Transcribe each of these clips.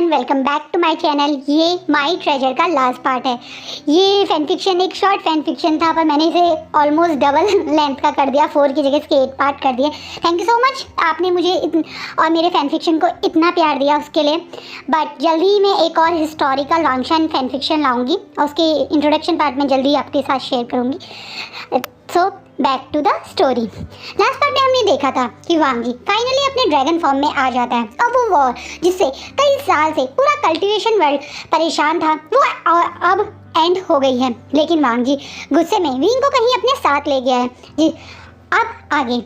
Everyone, welcome back to my channel. ये my treasure का last part है। ये फैन फिक्शन एक शॉर्ट फैन फिक्शन था, पर मैंने इसे ऑलमोस्ट डबल लेंथ का कर दिया, 4 की जगह इसके 8 पार्ट कर दिए। थैंक यू सो मच, आपने मुझे और मेरे फैन फिक्शन को इतना प्यार दिया उसके लिए। बट जल्दी ही मैं एक और हिस्टोरिकल वांगशान फैन फिक्शन लाऊंगी और उसके इंट्रोडक्शन पार्ट में जल्दी आपके साथ शेयर करूँगी। So back to the story. Last part में हमने देखा था कि वांग जी फाइनली अपने ड्रैगन फॉर्म में आ जाता है। अब वो वॉर जिससे कई साल से पूरा कल्टीवेशन वर्ल्ड परेशान था, वो अब एंड हो गई है। लेकिन वांग जी गुस्से में विंग को कहीं अपने साथ ले गया है जी। अब आगे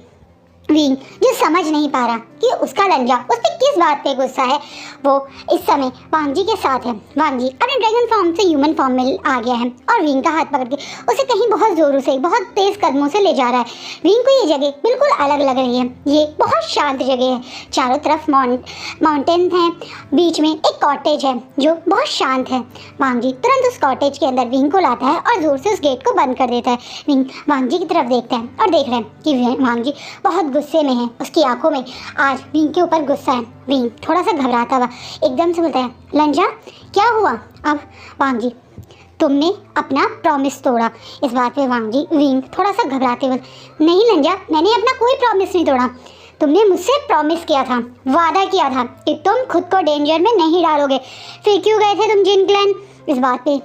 विंग जो समझ नहीं पा रहा कि उसका लंजा उस पर किस बात पे गुस्सा है, वो इस समय वांग जी के साथ है। वांग जी अपने ड्रैगन फॉर्म से ह्यूमन फॉर्म में आ गया है और विंग का हाथ पकड़ के उसे कहीं बहुत जोरों से, बहुत तेज कदमों से ले जा रहा है। विंग को ये जगह बिल्कुल अलग लग रही है। ये बहुत शांत जगह है, चारों तरफ माउंटेन हैं, बीच में एक कॉटेज है जो बहुत शांत है। वांग जी तुरंत उस कॉटेज के अंदर विंग को लाता है और जोर से उस गेट को बंद कर देता है। विंग वांग जी की तरफ देखता है और देख रहे हैं कि वांग जी बहुत गुस्से में है। उसकी आंखों में आज विंग के ऊपर गुस्सा है। विंग थोड़ा सा घबराता हुआ एकदम से बोलता है, लंजा क्या हुआ? अब वांग जी तुमने अपना प्रॉमिस तोड़ा। इस बात पे वांग जी विंग थोड़ा सा घबराते हुए, नहीं लंजा, मैंने अपना कोई प्रॉमिस नहीं तोड़ा। तुमने मुझसे प्रॉमिस किया था, वादा किया था कि तुम खुद को डेंजर में नहीं डालोगे, फिर क्यों गए थे तुम जिन क्लैन? इस बात पे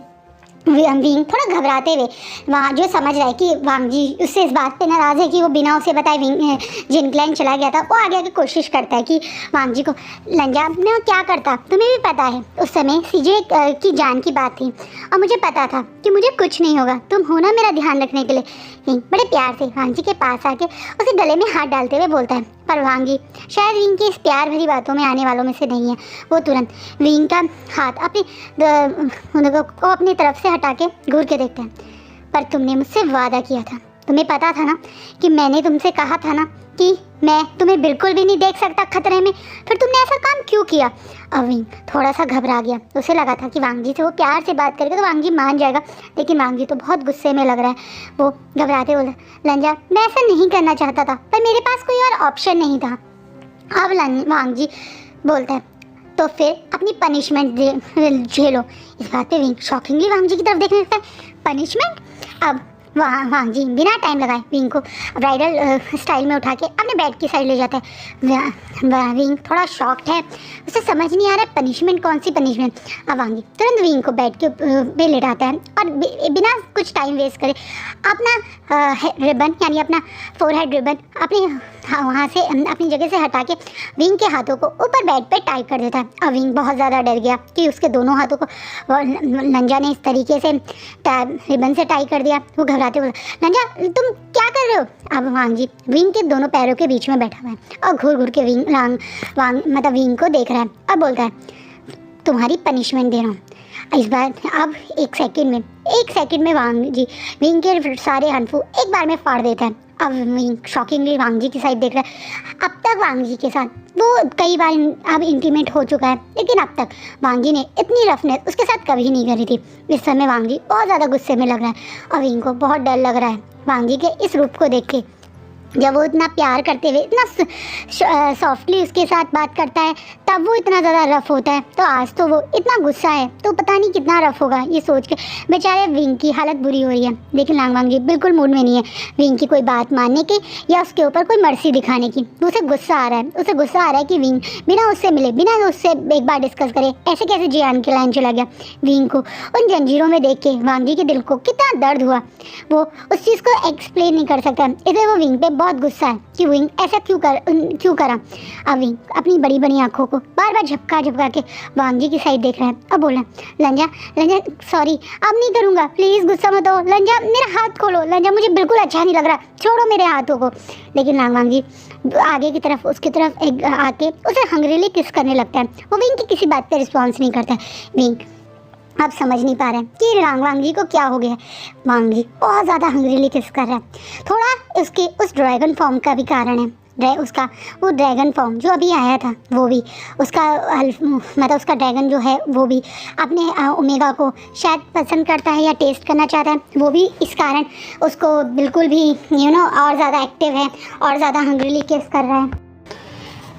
विंग थोड़ा घबराते हुए वहाँ जो समझ रहा है कि वांग जी उससे इस बात पे नाराज़ है कि वो बिना उसे बताए जिन क्लैन चला गया था, वो आगे आगे कोशिश करता है कि वांग जी को, लंजा मैं क्या करता, तुम्हें भी पता है उस समय सीजे की जान की बात थी और मुझे पता था कि मुझे कुछ नहीं होगा, तुम हो ना मेरा ध्यान रखने के लिए। विंग बड़े प्यार से वांग जी के पास आके उसे गले में हाथ डालते हुए बोलता है, पर वांग जी शायद विंग की इस प्यार भरी बातों में आने वालों में से नहीं है। वो तुरंत विंग का हाथ अपनी तरफ से हटा के घूर के देखते हैं, पर तुमने मुझसे वादा किया था, तुम्हें पता था ना कि मैंने तुमसे कहा था ना कि मैं तुम्हें बिल्कुल भी नहीं देख सकता खतरे में, फिर तुमने ऐसा काम क्यों किया? अब विंग थोड़ा सा घबरा गया। उसे लगा था कि वांग जी से वो प्यार से बात करेगा तो वांग जी मान जाएगा, लेकिन वांग जी तो बहुत गुस्से में लग रहा है। वो घबराते बोला, लंजा मैं ऐसा नहीं करना चाहता था, पर मेरे पास कोई और ऑप्शन नहीं था। अब वांग जी बोलता है, तो फिर अपनी पनिशमेंट झेलो। इस बात पे विंग शॉकिंगली वांग जी की तरफ देखने लगता है, पनिशमेंट? अब वांग जी बिना टाइम लगाए विंग को ब्राइडल स्टाइल में उठा के अपने बेड की साइड ले जाता है। विंग थोड़ा शॉक्ड है, उसे समझ नहीं आ रहा है पनिशमेंट, कौन सी पनिशमेंट। अब वांग जी तुरंत विंग को बेड के पे लेटाता है और बिना कुछ टाइम वेस्ट करे अपना रिबन यानी अपना फोरहेड रिबन अपने वहाँ से अपनी जगह से हटा के विंग के हाथों को ऊपर बेड पे टाई कर देता है। अब विंग बहुत ज़्यादा डर गया कि उसके दोनों हाथों को लंजा ने इस तरीके से रिबन से टाई कर दिया। वो घबराते बोला, लंजा तुम क्या कर रहे हो? अब वांग जी विंग के दोनों पैरों के बीच में बैठा हुआ है और घूर घूर के विंग को देख रहा है। अब बोलता है, तुम्हारी पनिशमेंट दे रहा हूँ। इस बार अब एक सेकंड में वांग जी विंग के सारे हनफू एक बार में फाड़ देता है। अब विंग शॉकिंगली वांग जी की साइड देख रहा है। अब तक वांग जी के साथ वो कई बार अब इंटीमेट हो चुका है, लेकिन अब तक वांग जी ने इतनी रफनेस उसके साथ कभी नहीं करी थी। इस समय वांग जी बहुत ज़्यादा गुस्से में लग रहा है और विंग को बहुत डर लग रहा है वांग जी के इस रूप को देख के। जब वो इतना प्यार करते हुए इतना सॉफ्टली उसके साथ बात करता है तब वो इतना ज़्यादा रफ़ होता है, तो आज तो वो इतना गुस्सा है तो पता नहीं कितना रफ़ होगा। ये सोच के बेचारे विंग की हालत बुरी हो रही है, लेकिन वांग जी बिल्कुल मूड में नहीं है विंग की कोई बात मानने की या उसके ऊपर कोई मर्सी दिखाने की। उसे गुस्सा आ रहा है कि विंग बिना उससे मिले, बिना उससे एक बार डिस्कस करे ऐसे कैसे जियान के लाइन चला गया। विंग को उन जंजीरों में देख के वांग जी के दिल को कितना दर्द हुआ, वो उस चीज़ को एक्सप्लेन नहीं कर सकता। इसलिए वो विंग पे बहुत गुस्सा है कि विंग ऐसा क्यों करा। अब विंग अपनी बड़ी बड़ी आंखों को बार बार झपका के वांग जी की साइड देख रहा है। अब बोला, लंजा सॉरी, अब नहीं करूँगा, प्लीज़ गुस्सा मत हो। लंजा मेरा हाथ खोलो, लंजा मुझे बिल्कुल अच्छा नहीं लग रहा, छोड़ो मेरे हाथों को। लेकिन वांग जी आगे की तरफ उसकी तरफ एक आके उसे हंग्रीली किस करने लगता है। वो विंग की किसी बात पे रिस्पॉन्स नहीं करता है। विंग अब समझ नहीं पा रहे हैं कि वांग जी को क्या हो गया है। वांग जी बहुत ज़्यादा हंग्रीली किस कर रहा है। थोड़ा उसके उस ड्रैगन फॉर्म का भी कारण है। वो ड्रैगन फॉर्म जो अभी आया था वो भी उसका उसका ड्रैगन जो है वो भी अपने ओमेगा को शायद पसंद करता है या टेस्ट करना चाहता है। वो भी इस कारण उसको बिल्कुल भी और ज़्यादा एक्टिव है और ज़्यादा हंग्रीली किस कर रहा है।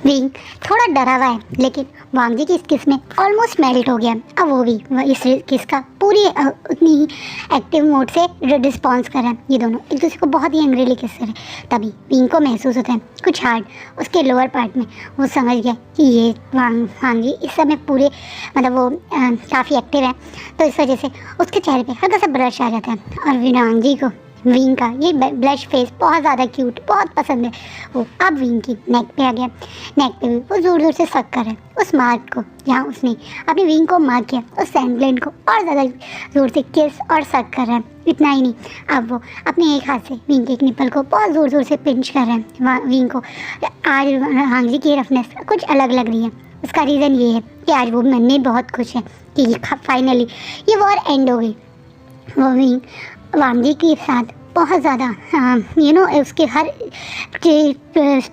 विंग थोड़ा डरा हुआ है, लेकिन वांग जी की इस किस में ऑलमोस्ट मेल्ट हो गया। अब वो भी इस किस का पूरी उतनी ही एक्टिव मोड से रिस्पॉन्स कर रहा है। ये दोनों एक दूसरे को बहुत ही एंग्रीली किस कर रहे हैं। तभी विंग को महसूस होता है कुछ हार्ड उसके लोअर पार्ट में। वो समझ गया कि ये वांग जी इस समय पूरे मतलब वो काफ़ी एक्टिव है, तो इस वजह से उसके चेहरे पे हल्का सा ब्लश आ जाता है। और वांग जी को विंग का ये ब्लश फेस बहुत ज़्यादा क्यूट बहुत पसंद है। वो अब विंग की नेक पे आ गया। नेक पे भी वो ज़ोर ज़ोर से सक कर रहा है उस मार्क को जहाँ उसने अपनी विंग को मार्क किया। उस सैंडग्लैंड को और ज़्यादा ज़ोर से किस और सक कर रहा है। इतना ही नहीं, अब वो अपने एक हाथ से विंग के एक निपल को बहुत ज़ोर ज़ोर से पिंच कर रहा है। विंग को आज वांग जी की रफनेस कुछ अलग लग रही है। उसका रीज़न ये है कि आज वो मन में बहुत खुश है कि फाइनली ये वॉर एंड हो गई। वो विंग वांग जी के साथ बहुत ज़्यादा उसके हर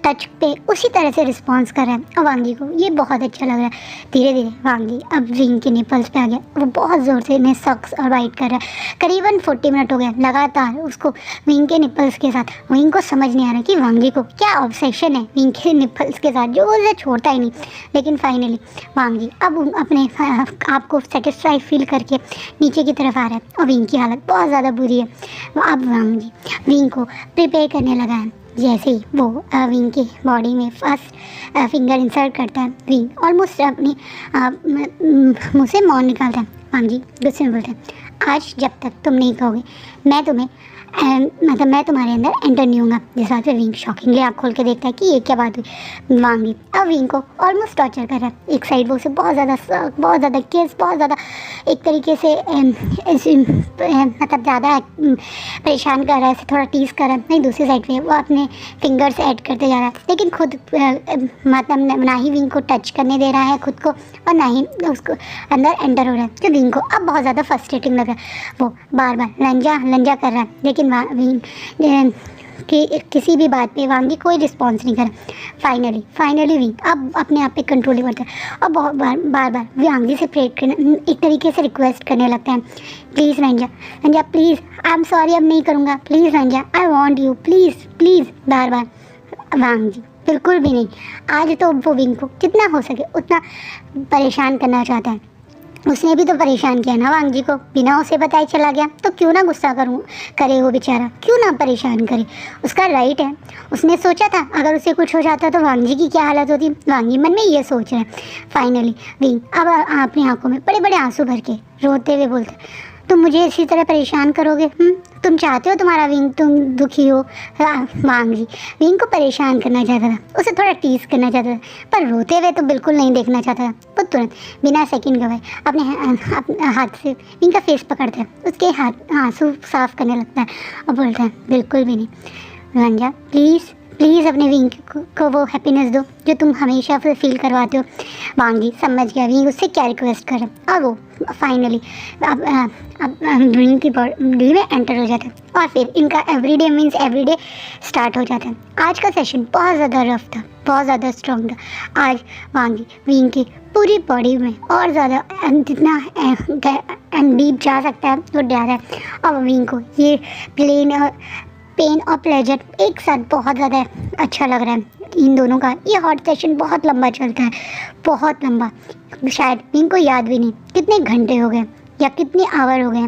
टच पे उसी तरह से रिस्पॉन्स कर रहा है। और वांग जी को ये बहुत अच्छा लग रहा है। धीरे धीरे वांग जी अब विंग के निपल्स पे आ गया। वो बहुत ज़ोर से इन्हें सक्स और बाइट कर रहा है। करीबन 40 मिनट हो गए लगातार उसको विंग के निपल्स के साथ। विंग को समझ नहीं आ रहा कि वांग जी को क्या ऑब्सेशन है विंग के निपल्स के साथ, जो उसे छोड़ता ही नहीं। लेकिन फाइनली वांग जी अब अपने आप को सेटिस्फाई फील करके नीचे की तरफ आ रहा है। और विंग की हालत बहुत ज़्यादा बुरी है। अब वांग जी विंग को प्रिपेयर करने लगा है। जैसे ही वो विंग की बॉडी में फर्स्ट फिंगर इंसर्ट करता है, विंग ऑलमोस्ट अपनी मुँह से मौन निकालता है। वांग जी गुस्से में बोलते हैं, आज जब तक तुम नहीं कहोगे मैं तुम्हें मतलब मैं तुम्हारे अंदर एंटर नहीं होऊंगा। जिस बात पे विंग शॉकिंगली आँख खोल के देखता है कि ये क्या बात हुई। वांग जी अब विंग को ऑलमोस्ट टॉर्चर कर रहा है। एक साइड वो उसे बहुत ज़्यादा किस बहुत ज़्यादा एक तरीके से मतलब ज़्यादा परेशान कर रहा है, थोड़ा टीज कर रहा है। नहीं, दूसरी साइड पे वो अपने फिंगर्स ऐड करते जा रहा है, लेकिन खुद मतलब ना ही विंग को टच करने दे रहा है खुद को और ना ही उसको अंदर एंटर हो रहा है। जो विंग को अब बहुत ज़्यादा फ्रस्ट्रेटिंग लग रहा है। वो बार बार लंजा कर रहा है, लेकिन विंग कि किसी भी बात पे वांग जी कोई रिस्पॉन्स नहीं करा। फाइनली विंग अब अपने आप पे कंट्रोल नहीं करता है और बहुत बार वांग जी से प्रे करने एक तरीके से रिक्वेस्ट करने लगता है, प्लीज़ रंजा प्लीज़, आई एम सॉरी, अब नहीं करूँगा, प्लीज़ रंजा, आई वांट यू, प्लीज़ बार वांग जी बिल्कुल भी नहीं। आज तो वो विंग को जितना हो सके उतना परेशान करना चाहता है। उसने भी तो परेशान किया ना वांग जी को, बिना उसे बताए चला गया, तो क्यों ना गुस्सा करे वो बेचारा, क्यों ना परेशान करे, उसका राइट है। उसने सोचा था अगर उसे कुछ हो जाता तो वांग जी की क्या हालत होती। वांग जी मन में ये सोच रहे हैं। फाइनली विंग अब अपनी आंखों में बड़े बड़े आंसू भर के रोते हुए बोलते, तुम मुझे इसी तरह परेशान करोगे? तुम चाहते हो तुम्हारा विंग तुम दुखी हो? वांग जी विंग को परेशान करना चाहता था, उसे थोड़ा टीज करना चाहता था, पर रोते हुए तो बिल्कुल नहीं देखना चाहता था। वो तुरंत बिना सेकंड गवाए अपने हाथ से विंग का फेस पकड़ता है, उसके हाथ आंसू साफ करने लगता है और बोलता है, बिल्कुल भी नहीं रंजा, प्लीज़ अपने विंग को वो हैप्पीनेस दो जो तुम हमेशा फील करवाते हो। वांग जी समझ गया विंग उससे क्या रिक्वेस्ट कर रहा है और वो फाइनली अब विंग की बॉडी में एंटर हो जाता है और फिर इनका एवरीडे मीन्स एवरीडे स्टार्ट हो जाता है। आज का सेशन बहुत ज़्यादा रफ था, बहुत ज़्यादा स्ट्रॉन्ग था। आज वांग जी विंग की पूरी बॉडी में और ज़्यादा जितना डीप जा सकता है वो जा रहा है और विंग को ये पेन और प्लेजर एक साथ बहुत ज़्यादा अच्छा लग रहा है। इन दोनों का ये हॉट सेशन बहुत लंबा चलता है, बहुत लंबा, शायद विंग को याद भी नहीं कितने घंटे हो गए या कितने आवर हो गए।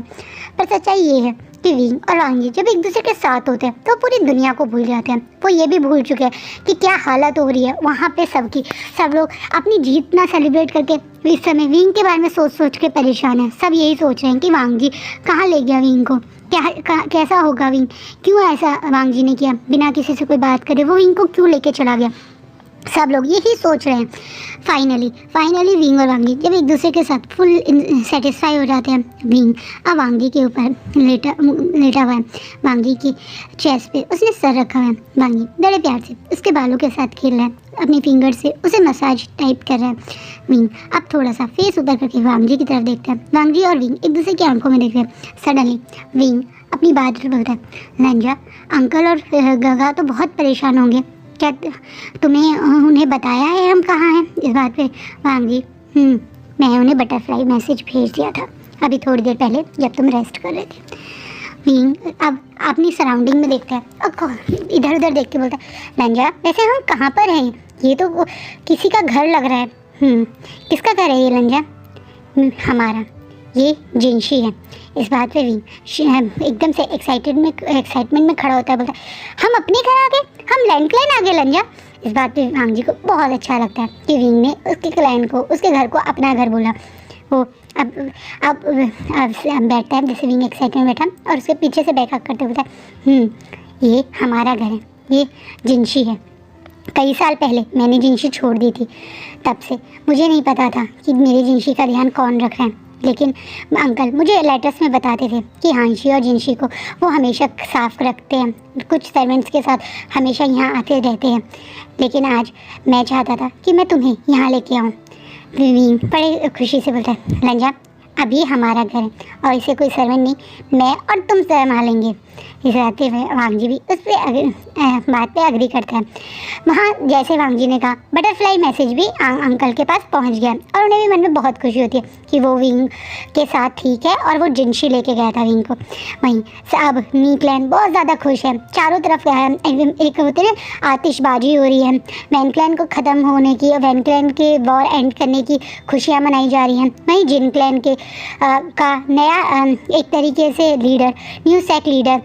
पर सच्चाई ये है कि विंग और वांग जी जब एक दूसरे के साथ होते हैं तो पूरी दुनिया को भूल जाते हैं। वो ये भी भूल चुके हैं कि क्या हालत हो रही है वहाँ पे सबकी। सब लोग अपनी जीत ना सेलिब्रेट करके इस समय विंग के बारे में सोच के परेशान हैं। सब यही सोच रहे हैं कि वांग जी कहाँ ले गया विंग को, कैसा होगा विंग, क्यों ऐसा वांग जी ने किया, बिना किसी से कोई बात करे वो विंग को क्यों लेके चला गया। सब लोग यही सोच रहे हैं। फाइनली विंग और वांग जी जब एक दूसरे के साथ फुल सेटिस्फाई हो जाते हैं, विंग अब वांग जी के ऊपर लेटा हुआ है। वांग जी की चेस्ट पे उसने सर रखा हुआ है। वांग जी बड़े प्यार से उसके बालों के साथ खेल रहा है, अपने फिंगर से उसे मसाज टाइप कर रहा है। विंग अब थोड़ा सा फेस ऊपर करके वांग जी की तरफ देखता है। वांग जी और विंग एक दूसरे की आंखों में देख रहे हैं। सडनली विंग अपनी बात बोलता है, लंजा अंकल और गगा तो बहुत परेशान होंगे, क्या तुम्हें उन्हें बताया है हम कहाँ हैं? इस बात पे वांग जी मैं उन्हें बटरफ्लाई मैसेज भेज दिया था अभी थोड़ी देर पहले जब तुम रेस्ट कर रहे थे। विंग अब अपनी सराउंडिंग में देखता है और इधर उधर देख के बोलता है लंजा वैसे हम कहाँ पर हैं? ये तो किसी का घर लग रहा है। किसका घर है ये लंजा? हमारा, ये जिनशी है। इस बात पे विंग एकदम से एक्साइटमेंट में खड़ा होता है, बोलता है हम अपने घर आ गए, हम लैंड क्लैन आ गए लंजा। इस बात पे वांग जी को बहुत अच्छा लगता है कि विंग ने उसके क्लैन को, उसके घर को अपना घर बोला। वो अब बैठता है, जैसे विंग एक्साइटमेंट बैठा और उसके पीछे से बैकअप करते बोलता है ये हमारा घर है, ये जिनशी है। कई साल पहले मैंने जिनशी छोड़ दी थी, तब से मुझे नहीं पता था कि मेरी जिनशी का ध्यान कौन रख रहा है, लेकिन अंकल मुझे लेटर्स में बताते थे कि हांशी और जिनशी को वो हमेशा साफ रखते हैं, कुछ सर्वेंट्स के साथ हमेशा यहाँ आते रहते हैं, लेकिन आज मैं चाहता था कि मैं तुम्हें यहाँ लेके आऊँ। विंग बड़े खुशी से बोलता है लंजा अब ये हमारा घर है और इसे कोई सर्वेंट नहीं, मैं और तुम संभालेंगे। इस रहते हुए वांग जी भी उस पर बात पे अग्री करता है। वहाँ जैसे वांग जी ने कहा बटरफ्लाई मैसेज भी अंकल के पास पहुँच गया और उन्हें भी मन में बहुत खुशी होती है कि वो विंग के साथ ठीक है और वो जिनशी लेके गया था विंग को। वहीं अब नी क्लैन बहुत ज़्यादा खुश है, चारों तरफ एक होते हैं आतिशबाजी हो रही है, वैन क्लैन को ख़त्म होने की और वैन क्लैन के वॉर एंड करने की खुशियाँ मनाई जा रही हैं। वहीं जिन क्लैन के का नया एक तरीके से लीडर, न्यू सेक लीडर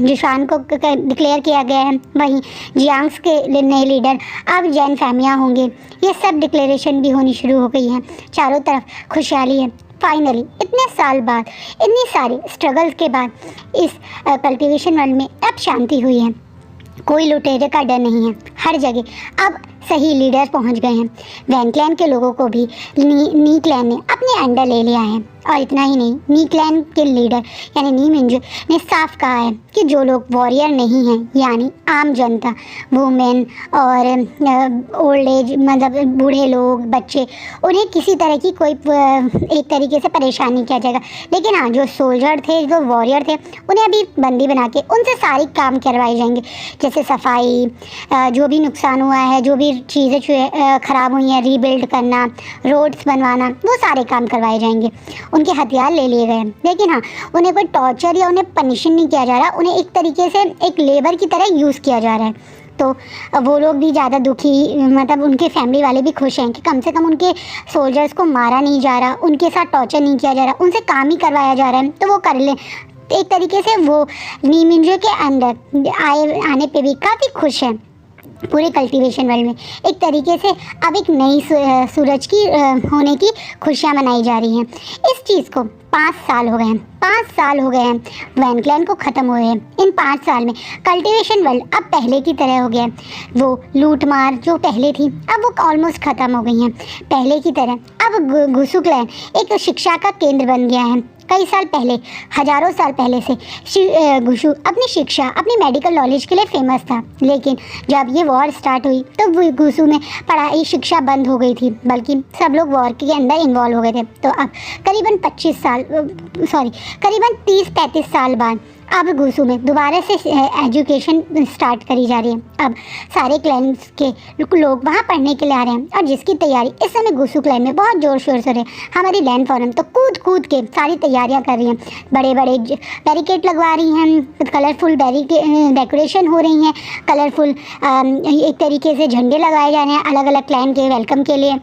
जिशान को डिक्लेयर किया गया है, वहीं जियांग्स के नए लीडर अब जैन फैमियाँ होंगे। ये सब डिक्लेरेशन भी होनी शुरू हो गई हैं, चारों तरफ खुशहाली है। फाइनली इतने साल बाद, इतनी सारी स्ट्रगल्स के बाद इस कल्टीवेशन वर्ल्ड में अब शांति हुई है, कोई लुटेरे का डर नहीं है, हर जगह अब सही लीडर पहुंच गए हैं। वैन क्लैन के लोगों को भी नी क्लैन ने अपने अंडर ले लिया है और इतना ही नहीं, नी क्लैन के लीडर यानी नी मिंजू ने साफ कहा है कि जो लोग वॉरियर नहीं हैं यानी आम जनता, वुमेन और ओल्ड एज मतलब बूढ़े लोग, बच्चे, उन्हें किसी तरह की कोई एक तरीके से परेशान नहीं किया जाएगा। लेकिन हाँ, जो सोल्जर थे, जो वॉरियर थे, उन्हें अभी बंदी बना के उनसे सारे काम करवाए जाएंगे, जैसे सफाई, जो भी नुकसान हुआ है, जो भी चीज़ें ख़राब हुई हैं, रीबिल्ड करना, रोड्स बनवाना, वो सारे काम करवाए जाएंगे। उनके हथियार ले लिए गए हैं, लेकिन हाँ, उन्हें कोई टॉर्चर या उन्हें पनिशन नहीं किया जा रहा, उन्हें एक तरीके से एक लेबर की तरह यूज़ किया जा रहा है। तो वो लोग भी ज़्यादा दुखी, मतलब उनके फैमिली वाले भी खुश हैं कि कम से कम उनके सोल्जर्स को मारा नहीं जा रहा, उनके साथ टॉर्चर नहीं किया जा रहा, उनसे काम ही करवाया जा रहा है, तो वो कर लें। एक तरीके से वो नी मिंजू के अंदर आने पे भी काफ़ी खुश हैं। पूरे कल्टीवेशन वर्ल्ड में एक तरीके से अब एक नई सूरज की होने की खुशियाँ मनाई जा रही हैं। इस चीज़ को 5 साल हो गए हैं, 5 साल हो गए हैं वैन क्लैन को ख़त्म हुए हैं। इन 5 साल में कल्टीवेशन वर्ल्ड अब पहले की तरह हो गया है। वो लूट मार जो पहले थी अब वो ऑलमोस्ट ख़त्म हो गई हैं पहले की तरह। अब घुसू क्लैन एक शिक्षा का केंद्र बन गया है। कई साल पहले, हज़ारों साल पहले से घुसू अपनी शिक्षा, अपनी मेडिकल नॉलेज के लिए फेमस था, लेकिन जब ये वॉर स्टार्ट हुई तो घुसू में पढ़ाई शिक्षा बंद हो गई थी, बल्कि सब लोग वॉर के अंदर इन्वॉल्व हो गए थे। तो अब करीबन 30-35 साल बाद अब घुसू में दोबारा से एजुकेशन स्टार्ट करी जा रही है। अब सारे क्लैन्स के लोग वहाँ पढ़ने के लिए आ रहे हैं और जिसकी तैयारी इस समय घुसू क्लैन में बहुत ज़ोर शोर से हो रही है। हमारी लैंड फॉरम तो कूद के सारी तैयारियाँ कर रही हैं, बड़े बड़े बैरिकेड लगवा रही हैं, कलरफुल डेकोरेशन हो रही हैं, कलरफुल एक तरीके से झंडे लगाए जा रहे हैं अलग अलग क्लैन के वेलकम के लिए।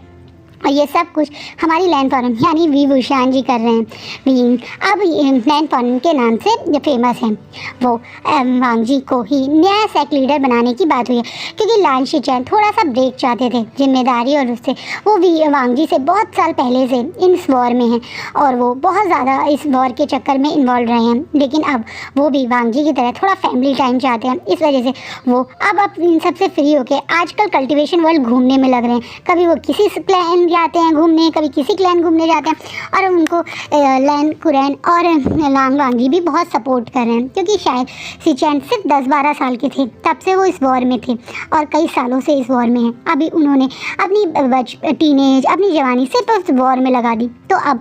और ये सब कुछ हमारी लैंड फॉरम यानी वी वुशान जी कर रहे हैं। अब लैंड फॉरम के नाम से जो फेमस हैं, वो वांग जी को ही नया सेक लीडर बनाने की बात हुई है, क्योंकि लान शिचैन थोड़ा सा ब्रेक चाहते थे जिम्मेदारी और उससे। वो भी वांग जी से बहुत साल पहले से इस वॉर में हैं और वो बहुत ज़्यादा इस वॉर के चक्कर में इन्वॉल्व रहे हैं, लेकिन अब वो भी वांग जी की तरह थोड़ा फैमिली टाइम चाहते हैं। इस वजह से वो अब इन सबसे फ्री होकर आजकल कल्टिवेशन वर्ल्ड घूमने में लग रहे हैं। कभी वो किसी क्लैन जाते हैं घूमने, कभी किसी क्लैन घूमने जाते हैं, और उनको लैन कुरैन और लांग वांगी भी बहुत सपोर्ट कर रहे हैं, क्योंकि शायद शिचैन सिर्फ 10-12 साल के थे तब से वो इस वॉर में थे और कई सालों से इस वॉर में हैं। अभी उन्होंने अपनी टीनेज, अपनी जवानी सिर्फ उस वॉर में लगा दी। तो अब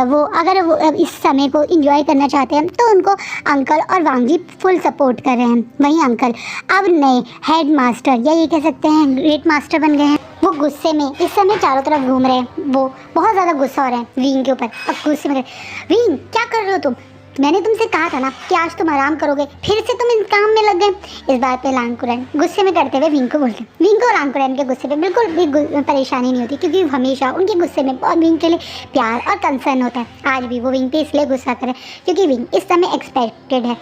वो अगर वो इस समय को इंजॉय करना चाहते हैं तो उनको अंकल और वांगी फुल सपोर्ट कर रहे हैं। वहीं अंकल अब नए हेड मास्टर या ये कह सकते हैं ग्रेट मास्टर बन गए हैं। वो गुस्से में इस समय चारों तरफ घूम रहे हैं, वो बहुत ज़्यादा गुस्सा हो रहे हैं विंग के ऊपर। अब गुस्से में, विंग क्या कर रहे हो तुम? मैंने तुमसे कहा था ना कि आज तुम आराम करोगे, फिर से तुम इन काम में लग गए। इस बात पे लांकुरैन गुस्से में करते हुए विंग को बोलते। विंग को लांकुरैन के गुस्से पे बिल्कुल भी परेशानी नहीं होती, क्योंकि हमेशा उनके गुस्से में बहुत विंग के लिए प्यार और कंसर्न होता है। आज भी वो विंग पे इसलिए गुस्सा करे क्योंकि विंग इस समय एक्सपेक्टेड है,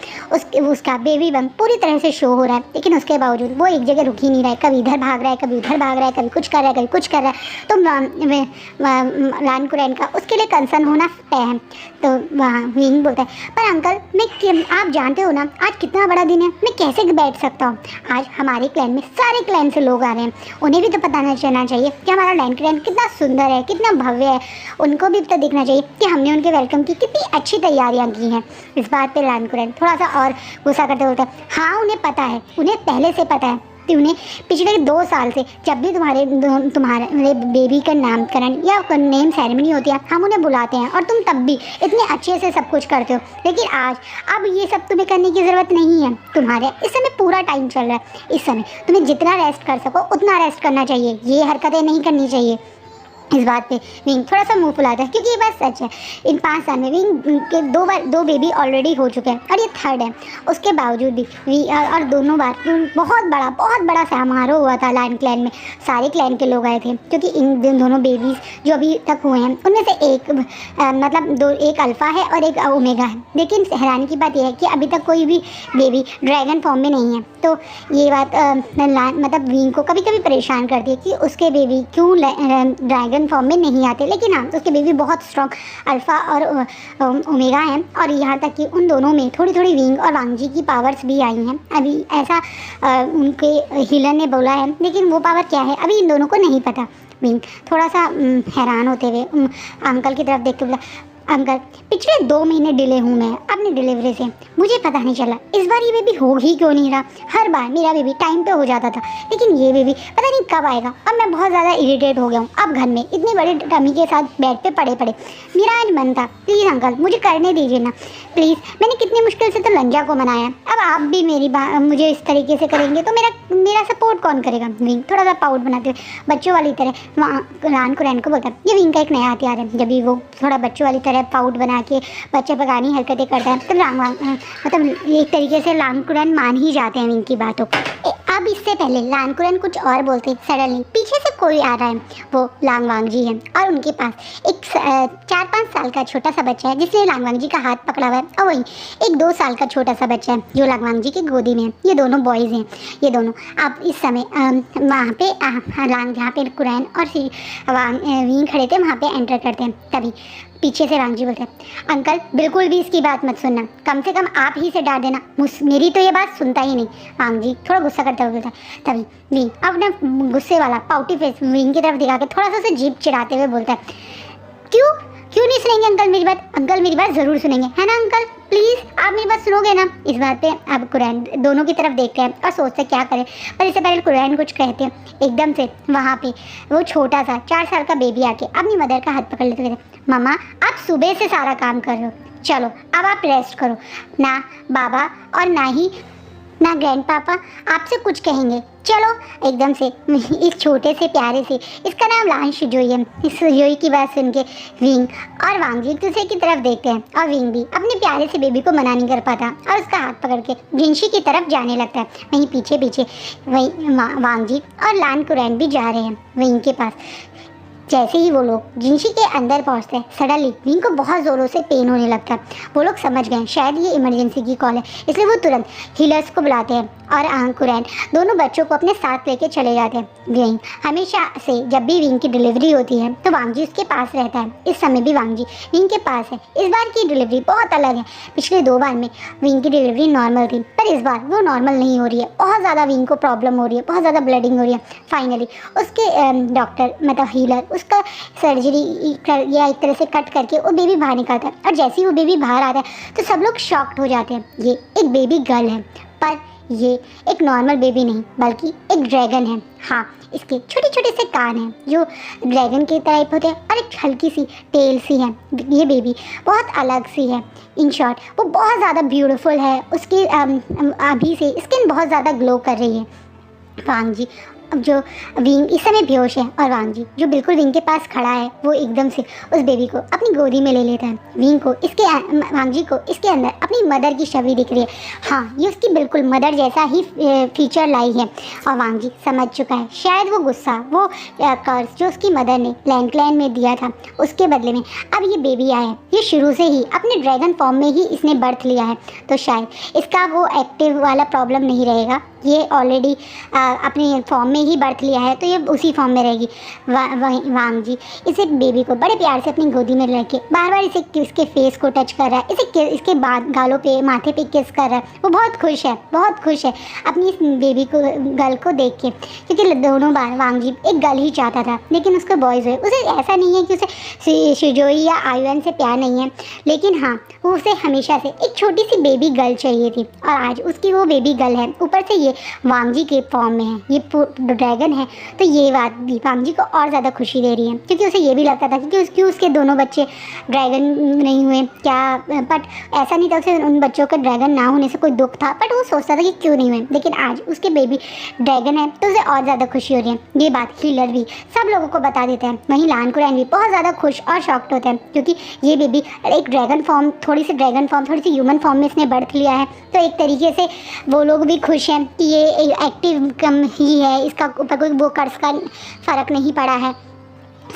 उसका बेबी बम पूरी तरह से शो हो रहा है, लेकिन उसके बावजूद वो एक जगह रुक ही नहीं रहा है। कभी इधर भाग रहा है, कभी उधर भाग रहा है, कभी कुछ कर रहा है, कभी कुछ कर रहा है। तो लांकुरैन का उसके लिए कंसर्न होना तय है। तो वहाँ विंग बोलता है, पर अंकल आप जानते हो ना आज कितना बड़ा दिन है, मैं कैसे बैठ सकता हूँ। आज हमारे क्लैन में सारे क्लैन से लोग आ रहे हैं, उन्हें भी तो पता चलना चाहिए कि हमारा लांकुरैन कितना सुंदर है, कितना भव्य है। उनको भी तो देखना चाहिए कि हमने उनके वेलकम की कितनी अच्छी तैयारियाँ की हैं। इस बात पे लांकुरैन थोड़ा सा और गुस्सा करते बोलता है, हाँ उन्हें पता है, उन्हें पहले से पता है कि उन्हें पिछले 2 साल से जब भी तुम्हारे बेबी का नामकरण या नेम सेरेमनी होती है, हम उन्हें बुलाते हैं और तुम तब भी इतने अच्छे से सब कुछ करते हो। लेकिन आज अब ये सब तुम्हें करने की ज़रूरत नहीं है। तुम्हारे इस समय पूरा टाइम चल रहा है, इस समय तुम्हें जितना रेस्ट कर सको उतना रेस्ट करना चाहिए, ये हरकतें नहीं करनी चाहिए। इस बात पे विंग थोड़ा सा मुंह फुलाता है, क्योंकि ये बात सच है। इन 5 साल में विंग के 2 बेबी ऑलरेडी हो चुके हैं और ये 3rd है। उसके बावजूद भी और दोनों बार बहुत बड़ा समारोह हुआ था लायन क्लैन में। सारे क्लैन के लोग आए थे, क्योंकि इन दोनों बेबीज़ जो अभी तक हुए हैं उनमें से एक अल्फ़ा है और एक ओमेगा है। लेकिन हैरानी की बात यह है कि अभी तक कोई भी बेबी ड्रैगन फॉर्म में नहीं है। तो ये बात मतलब विंग को कभी कभी परेशान करती है कि उसके बेबी क्यों ड्रैगन फॉर्म में नहीं आते। लेकिन हाँ, उसके बेबी बहुत स्ट्रॉन्ग अल्फ़ा और ओमेगा हैं, और यहाँ तक कि उन दोनों में थोड़ी विंग और वांगजी की पावर्स भी आई हैं। अभी ऐसा उनके हीलर ने बोला है, लेकिन वो पावर क्या है अभी इन दोनों को नहीं पता। विंग थोड़ा सा हैरान होते हुए अंकल की तरफ देखते बोला, अंकल पिछले 2 महीने डिले हूँ मैं अपनी डिलीवरी से, मुझे पता नहीं चला इस बार ये बेबी हो ही क्यों नहीं रहा। हर बार मेरा बेबी टाइम पे हो जाता था, लेकिन ये बेबी पता नहीं कब आएगा। अब मैं बहुत ज़्यादा इरिटेट हो गया हूँ। अब घर में इतनी बड़ी टमी के साथ बेड पे पड़े मेरा आज मन था, प्लीज़ अंकल मुझे करने दीजिए ना प्लीज़। मैंने कितनी मुश्किल से तो लंजा को मनाया, अब आप भी मुझे इस तरीके से करेंगे तो मेरा सपोर्ट कौन करेगा। विंग थोड़ा सा पाउट बनाते हुए बच्चों वाली तरह लांकुरैन को बोलता है। ये विंग का एक नया हथियार है, जब भी वो थोड़ा बच्चों वाली तरह पाउट बना के बच्चे पकानी हरकतें करता है तो मतलब एक तरीके से लांकुरैन मान ही जाते हैं विंग की बातों को। अब इससे पहले लांकुरैन कुछ और बोलते सडनली पीछे से कोई आ रहा है। वो लांगवांगजी है और उनके पास एक 4-5 साल का छोटा सा बच्चा है जिसने लांगवांगजी का हाथ पकड़ा हुआ है, और वहीं एक 2 साल का छोटा सा बच्चा है जो लांगवांगजी की गोदी में है। ये दोनों बॉयज़ हैं। ये दोनों अब इस समय वहाँ पे जहाँ पे कुरैन और विंग खड़े थे वहाँ पे एंटर करते हैं। तभी पीछे से वांगजी बोलते हैं, अंकल बिल्कुल भी इसकी बात मत सुनना, कम से कम आप ही से डांट देना, मेरी तो ये बात सुनता ही नहीं। वांगजी थोड़ा गुस्सा करते हुए बोलता है। तभी विंग अपना गुस्से वाला पाउटी फेस विंग की तरफ दिखा के थोड़ा सा उसे जीभ चिढ़ाते हुए बोलता है, क्यों नहीं सुनेंगे अंकल मेरी बात? अंकल मेरी बात ज़रूर सुनेंगे, है ना अंकल? प्लीज़ आप मेरी बात सुनोगे ना? इस बात पे अब कुरैन दोनों की तरफ देखते हैं और सोचते क्या करें। पर इससे पहले कुरैन कुछ कहते हैं, एकदम से वहाँ पे वो छोटा सा 4 साल का बेबी आके अपनी मदर का हाथ पकड़ लेते कहते, मम्मा आप सुबह से सारा काम कर रहे हो, चलो अब आप रेस्ट करो। ना बाबा और ना ग्रैंड पापा आपसे कुछ कहेंगे, चलो। एकदम से इस छोटे से प्यारे से, इसका नाम लान शुजोई है, इस शुजोई की बात सुन के विंग और वांगजी एक दूसरे की तरफ देखते हैं, और विंग भी अपने प्यारे से बेबी को मना नहीं कर पाता और उसका हाथ पकड़ के जिनशी की तरफ जाने लगता है। वहीं पीछे वहीं वांगजी और लांकुरैन भी जा रहे हैं विंग के पास। जैसे ही वो लोग जिनशी के अंदर पहुंचते हैं, सडनली विंग को बहुत ज़ोरों से पेन होने लगता है। वो लोग समझ गए शायद ये इमरजेंसी की कॉल है, इसलिए वो तुरंत हीलर्स को बुलाते हैं और कुरैन दोनों बच्चों को अपने साथ लेके चले जाते हैं। विंग हमेशा से जब भी विंग की डिलीवरी होती है तो वांगजी उसके पास रहता है। इस समय भी वांगजी विंग के पास है। इस बार की डिलीवरी बहुत अलग है। पिछले 2 बार में विंग की डिलीवरी नॉर्मल थी, पर इस बार वो नॉर्मल नहीं हो रही है। बहुत ज़्यादा विंग को प्रॉब्लम हो रही है, बहुत ज़्यादा ब्लडिंग हो रही है। फाइनली उसके डॉक्टर मतलब हीलर उसका सर्जरी या एक तरह से कट करके वो बेबी बाहर निकलता है, और जैसे ही वो बेबी बाहर आता है तो सब लोग शॉक्ड हो जाते हैं। ये एक बेबी गर्ल है, पर ये एक नॉर्मल बेबी नहीं बल्कि एक ड्रैगन है। हाँ, इसके छोटे छोटे से कान हैं जो ड्रैगन के टाइप होते हैं, और एक हल्की सी टेल सी है। ये बेबी बहुत अलग सी है। इन शॉर्ट वो बहुत ज़्यादा ब्यूटीफुल है। उसकी अभी से स्किन बहुत ज़्यादा ग्लो कर रही है। वांगजी अब जो विंग इस समय बेहोश है और वांग जी जो बिल्कुल विंग के पास खड़ा है वो एकदम से उस बेबी को अपनी गोदी में ले लेता है। विंग को वांग जी को इसके अंदर अपनी मदर की छवि दिख रही है। हाँ, ये उसकी बिल्कुल मदर जैसा ही फीचर लाई है और वांग जी समझ चुका है शायद वो गुस्सा, वो कर्ज जो उसकी मदर ने लैंड में दिया था उसके बदले में अब ये बेबी आया है। ये शुरू से ही अपने ड्रैगन फॉर्म में ही इसने बर्थ लिया है, तो शायद इसका वो एक्टिव वाला प्रॉब्लम नहीं रहेगा। ये ऑलरेडी अपने फॉर्म में ही बर्थ लिया है तो ये उसी फॉर्म में रहेगी। वांग जी इसे बेबी को बड़े प्यार से अपनी गोदी में रख के बार बार इसे इसके फेस को टच कर रहा है, इसके बाद गालों पे माथे पे किस कर रहा है। वो बहुत खुश है, बहुत खुश है अपनी इस बेबी को गर्ल को देख के, क्योंकि दोनों बार वांग जी एक गर्ल ही चाहता था लेकिन उसको बॉयज़ हुए। उसे ऐसा नहीं है कि उसे शिजोई या आयुन से प्यार नहीं है, लेकिन हाँ वो उसे हमेशा से एक छोटी सी बेबी गर्ल चाहिए थी और आज उसकी वो बेबी गर्ल है। ऊपर से ये वांग जी के फॉर्म में है, ये ड्रैगन है, तो ये बात भी वांग जी को और ज़्यादा खुशी दे रही है क्योंकि उसे ये भी लगता था कि उसके दोनों बच्चे ड्रैगन नहीं हुए क्या, बट ऐसा नहीं था उसे उन बच्चों का ड्रैगन ना होने से कोई दुख था, बट वो सोचता था कि क्यों नहीं हुए। लेकिन आज उसके बेबी ड्रैगन है तो उसे और ज़्यादा खुशी हो रही है। ये बात हीलर भी सब लोगों को बता देते हैं, वहीं लान कुरैन भी बहुत ज़्यादा खुश और शॉक्ड होते हैं क्योंकि ये बेबी एक ड्रैगन फॉर्म, थोड़ी सी ह्यूमन फॉर्म में इसने बर्थ लिया है। तो एक तरीके से वो लोग भी खुश हैं कि ये एक्टिव कम ही है, इसका ऊपर कोई वो कर्ज का फ़र्क नहीं पड़ा है।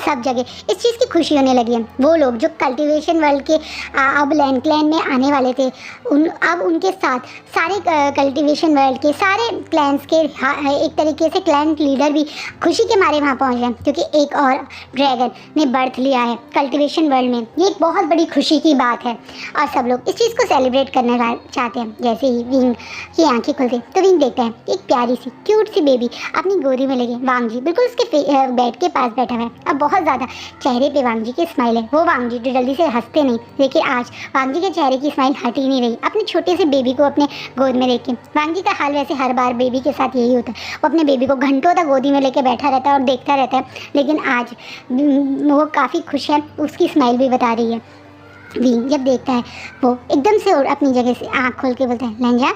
सब जगह इस चीज़ की खुशी होने लगी है। वो लोग जो कल्टीवेशन वर्ल्ड के अब लैंड क्लैन में आने वाले थे अब उनके साथ सारे कल्टीवेशन वर्ल्ड के सारे क्लैंस के एक तरीके से क्लैन लीडर भी खुशी के मारे वहाँ पहुँच गए क्योंकि एक और ड्रैगन ने बर्थ लिया है कल्टीवेशन वर्ल्ड में। ये एक बहुत बड़ी खुशी की बात है और सब लोग इस चीज़ को सेलिब्रेट करना चाहते हैं। जैसे ही विंग की आँखें खुलती तो विंग देखता है एक प्यारी सी क्यूट सी बेबी अपनी गोदी में लेके वांग जी बिल्कुल उसके बेड के पास बैठा हुआ है। अब बहुत ज़्यादा चेहरे पे वांग जी की स्माइल है। वो वांग जी जो जल्दी से हंसते नहीं, लेकिन आज वांग जी के चेहरे की स्माइल हट ही नहीं रही अपने छोटे से बेबी को अपने गोद में लेके। वांग जी का हाल वैसे हर बार बेबी के साथ यही होता है, वो अपने बेबी को घंटों तक गोदी में लेके बैठा रहता है और देखता रहता है, लेकिन आज वो काफ़ी खुश है, उसकी स्माइल भी बता रही है। विंग जब देखता है वो एकदम से अपनी जगह से आँख खोल के बोलता है लंजा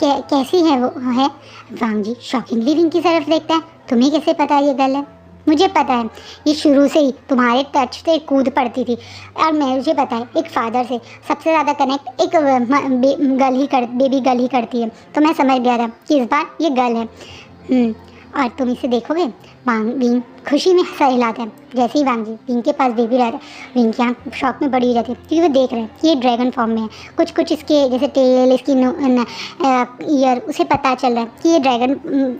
कैसी है वो है। वांग जी शॉकिंगली विंग की तरफ देखता है, तुम्हें कैसे पता ये गल है? मुझे पता है, ये शुरू से ही तुम्हारे टच से कूद पड़ती थी और मुझे पता है एक फादर से सबसे ज़्यादा कनेक्ट एक बेबी गर्ल ही करती है, तो मैं समझ गया था कि इस बार ये गर्ल है। और तुम इसे देखोगे? विंग खुशी में हिलाता है। जैसे ही वांग जी विंग के पास बेबी रहता है विंग की आँख शॉक में बड़ी हो जाती है क्योंकि वो देख रहे हैं कि ये ड्रैगन फॉर्म में है। कुछ इसके जैसे टेल, इसकी ईयर उसे पता चल रहा है कि ये ड्रैगन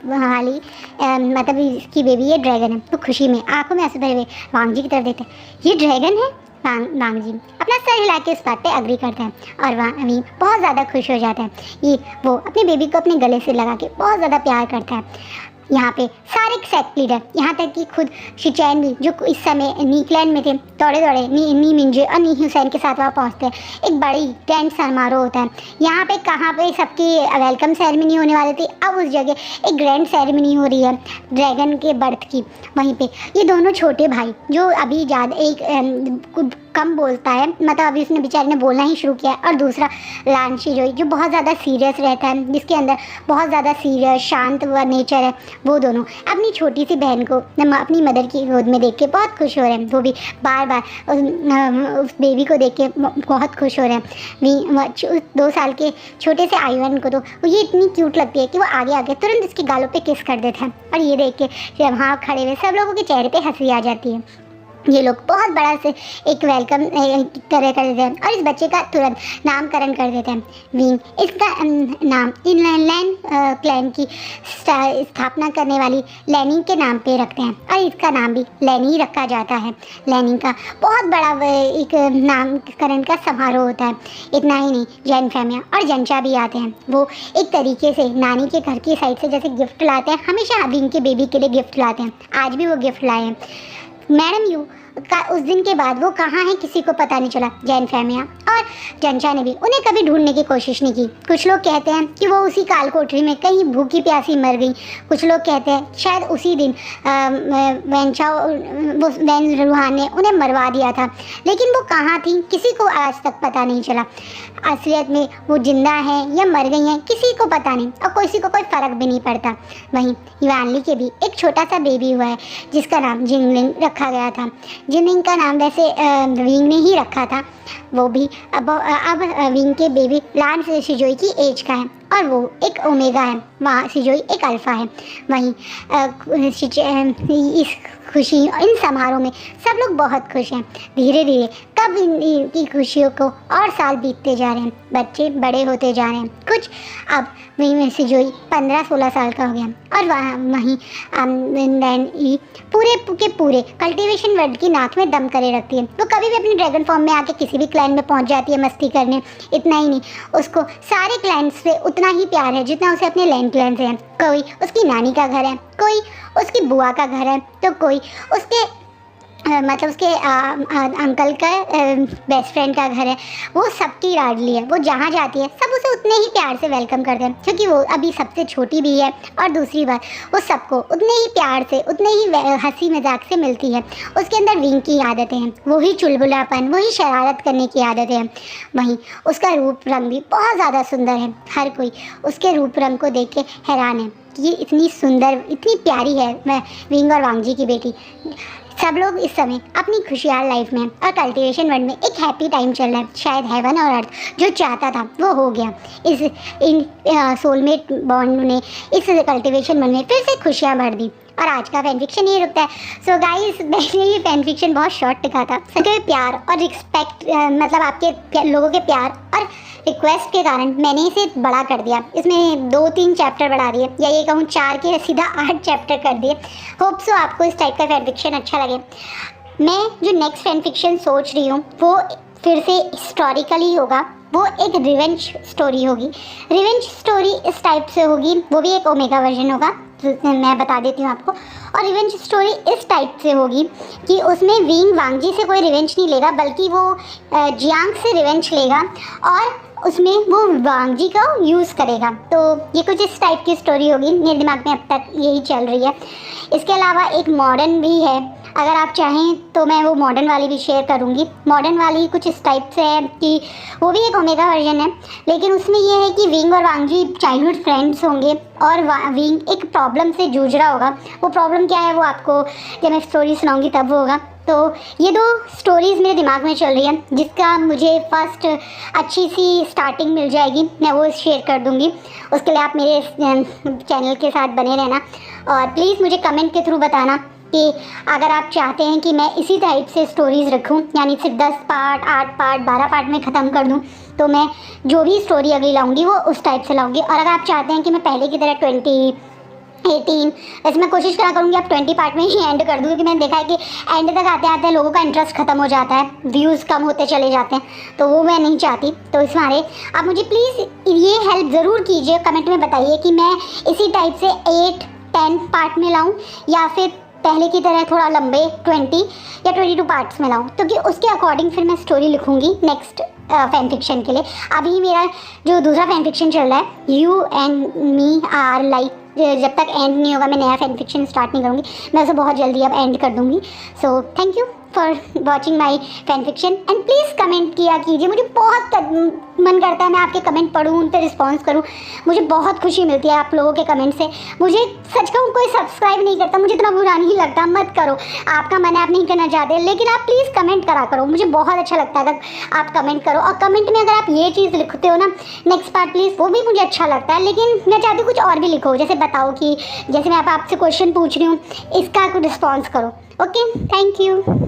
वाली मतलब इसकी बेबी ये ड्रैगन है। तो खुशी में आंखों में आंसू भरे हुए वांग जी की तरफ देखते हैं, ये ड्रैगन है। वांग जी अपना सर हिला के इस बात पे अग्री करता है और विंग बहुत ज़्यादा खुश हो जाता है। ये वो अपने बेबी को अपने गले से लगा के बहुत ज़्यादा प्यार करता है। यहाँ पे सारे सेक्ट लीडर, यहाँ तक कि खुद शिचैन भी जो इस समय नीकलैंड में थे, दौड़े नी मिंजे और नी हुसैन के साथ वहाँ पहुँचते हैं। एक बड़ी ग्रैंड समारोह होता है यहाँ पे, कहाँ पे सबकी वेलकम सेरेमनी होने वाली थी, अब उस जगह एक ग्रैंड सेरेमनी हो रही है ड्रैगन के बर्थ की। वहीं पे ये दोनों छोटे भाई जो अभी ज़्यादा एक कम बोलता है, मतलब अभी उसने बेचारे ने बोलना ही शुरू किया है, और दूसरा लान शिजोई जो बहुत ज़्यादा सीरियस रहता है, जिसके अंदर बहुत ज़्यादा सीरियस शांत व नेचर है। वो दोनों अपनी छोटी सी बहन को अपनी मदर की गोद में देख के बहुत खुश हो रहे हैं। वो भी बार बार उस बेबी को देख के बहुत खुश हो रहे हैं। 2 साल के छोटे से आयुन को तो ये इतनी क्यूट लगती है कि वो आगे आगे तुरंत इसके गालों पे किस कर देता है, और ये देख के वहाँ खड़े हुए सब लोगों के चेहरे पे हंसी आ जाती है। ये लोग बहुत बड़ा से एक वेलकम कर देते हैं और इस बच्चे का तुरंत नामकरण कर देते हैं। विंग इसका नाम लैन क्लैन की स्थापना करने वाली लैनी के नाम पे रखते हैं और इसका नाम भी लैनी रखा जाता है। लैनी का बहुत बड़ा एक नामकरण का समारोह होता है। इतना ही नहीं, जैन फैमिया और जनचा भी आते हैं। वो एक तरीके से नानी के घर की साइड से जैसे गिफ्ट लाते हैं, हमेशा विंग के बेबी के लिए गिफ्ट लाते हैं। आज भी वो गिफ्ट लाए हैं। मैडम यू उस दिन के बाद वो कहाँ है किसी को पता नहीं चला। जैन फैमिया और चंचा ने भी उन्हें कभी ढूंढने की कोशिश नहीं की। कुछ लोग कहते हैं कि वो उसी काल कोठरी में कहीं भूखी प्यासी मर गई। कुछ लोग कहते हैं शायद उसी दिन वैन रूहान ने उन्हें मरवा दिया था, लेकिन वो कहाँ थी किसी को आज तक पता नहीं चला। असलियत में वो जिंदा है या मर गई हैं किसी को पता नहीं, और किसी को कोई फ़र्क भी नहीं पड़ता। वहीं युवानली के भी एक छोटा सा बेबी हुआ है जिसका नाम जिंगलिंग रखा गया था। जिंगलिंग का नाम वैसे विंग ने ही रखा था। वो भी अब विंग के बेबी लान सिजोई की एज का है और वो एक ओमेगा है, वहाँ सिजोई एक अल्फ़ा है। वहीं इस खुशी इन समारोह में सब लोग बहुत खुश हैं। धीरे धीरे कब इनकी खुशियों को और साल बीतते जा रहे हैं, बच्चे बड़े होते जा रहे हैं। कुछ अब वहीं सिजोई 15-16 साल का हो गया और वहीं पूरे के पूरे कल्टीवेशन वर्ल्ड की नाक में दम करे रखती है। वो कभी भी अपने ड्रैगन फॉर्म में आके किसी भी क्लाइंट में पहुंच जाती है मस्ती करने। इतना ही नहीं, उसको सारे क्लाइंट्स से उतना ही प्यार है जितना उसे अपने लैंड क्लाइंट से है। कोई उसकी नानी का घर है, कोई उसकी बुआ का घर है, तो कोई उसके मतलब उसके अंकल का बेस्ट फ्रेंड का घर है। वो सबकी लाडली है। वो जहाँ जाती है सब उसे उतने ही प्यार से वेलकम करते हैं, क्योंकि वो अभी सबसे छोटी भी है। और दूसरी बात, वो सबको उतने ही प्यार से, उतने ही हंसी मजाक से मिलती है। उसके अंदर विंग की आदतें हैं, वही चुलबुलापन, वही शरारत करने की आदतें हैं। वहीं उसका रूप रंग भी बहुत ज़्यादा सुंदर है। हर कोई उसके रूप रंग को देख के हैरान है कि ये इतनी सुंदर, इतनी प्यारी है मैं विंग और वांगजी की बेटी। सब लोग इस समय अपनी खुशहाल लाइफ में और कल्टीवेशन वर्ल्ड में एक हैप्पी टाइम चल रहा है। शायद हेवन और अर्थ जो चाहता था वो हो गया। इन सोलमेट बॉन्ड ने इस कल्टीवेशन वर्ल्ड में फिर से खुशियाँ भर दी। और आज का फैन फिक्शन ये रुकता है। सो गाइस, मैंने ये फैन फिक्शन बहुत शॉर्ट लिखा था। सबके प्यार और रिस्पेक्ट, मतलब आपके लोगों के प्यार और रिक्वेस्ट के कारण मैंने इसे बड़ा कर दिया। इसमें 2-3 चैप्टर बढ़ा दिए, या ये कहूँ 4 के सीधा 8 चैप्टर कर दिए। होप सो आपको इस टाइप का फैन फिक्शन अच्छा लगे। मैं जो नेक्स्ट फैन फिक्शन सोच रही हूँ वो फिर से हिस्टोरिकली होगा। वो एक रिवेंज स्टोरी होगी। रिवेंज स्टोरी इस टाइप से होगी, वो भी एक ओमेगा वर्जन होगा, मैं बता देती हूँ आपको। और रिवेंज स्टोरी इस टाइप से होगी कि उसमें विंग वांगजी से कोई रिवेंज नहीं लेगा, बल्कि वो जियांग से रिवेंज लेगा और उसमें वो वांगजी का यूज़ करेगा। तो ये कुछ इस टाइप की स्टोरी होगी। मेरे दिमाग में अब तक यही चल रही है। इसके अलावा एक मॉडर्न भी है, अगर आप चाहें तो मैं वो मॉडर्न वाली भी शेयर करूँगी। मॉडर्न वाली कुछ इस टाइप से है कि वो भी एक ओमेगा वर्जन है, लेकिन उसमें ये है कि विंग और वांगजी चाइल्डहुड फ्रेंड्स होंगे और विंग एक प्रॉब्लम से जूझ रहा होगा। वो प्रॉब्लम क्या है वो आपको जब मैं स्टोरी सुनाऊँगी तब होगा। तो ये 2 स्टोरीज़ मेरे दिमाग में चल रही है, जिसका मुझे फर्स्ट अच्छी सी स्टार्टिंग मिल जाएगी, मैं वो शेयर कर दूँगी। उसके लिए आप मेरे चैनल के साथ बने रहना और प्लीज़ मुझे कमेंट के थ्रू बताना कि अगर आप चाहते हैं कि मैं इसी टाइप से स्टोरीज़ रखूं, यानी सिर्फ 10 पार्ट, 8 पार्ट, 12 पार्ट में ख़त्म कर दूं, तो मैं जो भी स्टोरी अगली लाऊंगी वो उस टाइप से लाऊंगी। और अगर आप चाहते हैं कि मैं पहले की तरह 18 वैसे मैं कोशिश करा करूँगी आप 20 पार्ट में ही एंड कर दूँ, क्योंकि मैंने देखा है कि एंड तक आते आते लोगों का इंटरेस्ट ख़त्म हो जाता है, व्यूज़ कम होते चले जाते हैं, तो वो मैं नहीं चाहती। तो इस मारे आप मुझे प्लीज़ ये हेल्प ज़रूर कीजिए, कमेंट में बताइए कि मैं इसी टाइप से 8-10 पार्ट में लाऊँ या फिर पहले की तरह थोड़ा लंबे 20 या 22 पार्ट्स में लाऊँ, क्योंकि उसके अकॉर्डिंग फिर मैं स्टोरी लिखूँगी नेक्स्ट फैन फिक्शन के लिए। अभी मेरा जो दूसरा फैन फिक्शन चल रहा है, you and me are like, जब तक एंड नहीं होगा मैं नया फैन फिक्शन स्टार्ट नहीं करूँगी, मैं उसे बहुत जल्दी अब एंड कर दूँगी। So thank you for watching my fan fiction and please comment किया कीजिए। मुझे बहुत मन करता है मैं आपके कमेंट पढूं, उन पर रिस्पॉन्स करूं। मुझे बहुत खुशी मिलती है आप लोगों के कमेंट से। मुझे सच कहूँ कोई सब्सक्राइब नहीं करता, मुझे इतना बुरा नहीं लगता, मत करो, आपका मन है आप नहीं करना चाहते, लेकिन आप प्लीज़ कमेंट करा करो। मुझे बहुत अच्छा लगता है अगर आप कमेंट करो, और कमेंट में अगर आप ये चीज़ लिखते हो ना नेक्स्ट पार्ट प्लीज़, वो भी मुझे अच्छा लगता है। लेकिन मैं चाहती हूँ कुछ और भी लिखो, जैसे बताओ कि जैसे मैं आपसे क्वेश्चन पूछ रही हूँ इसका कुछ रिस्पॉन्स करो। Okay, thank you.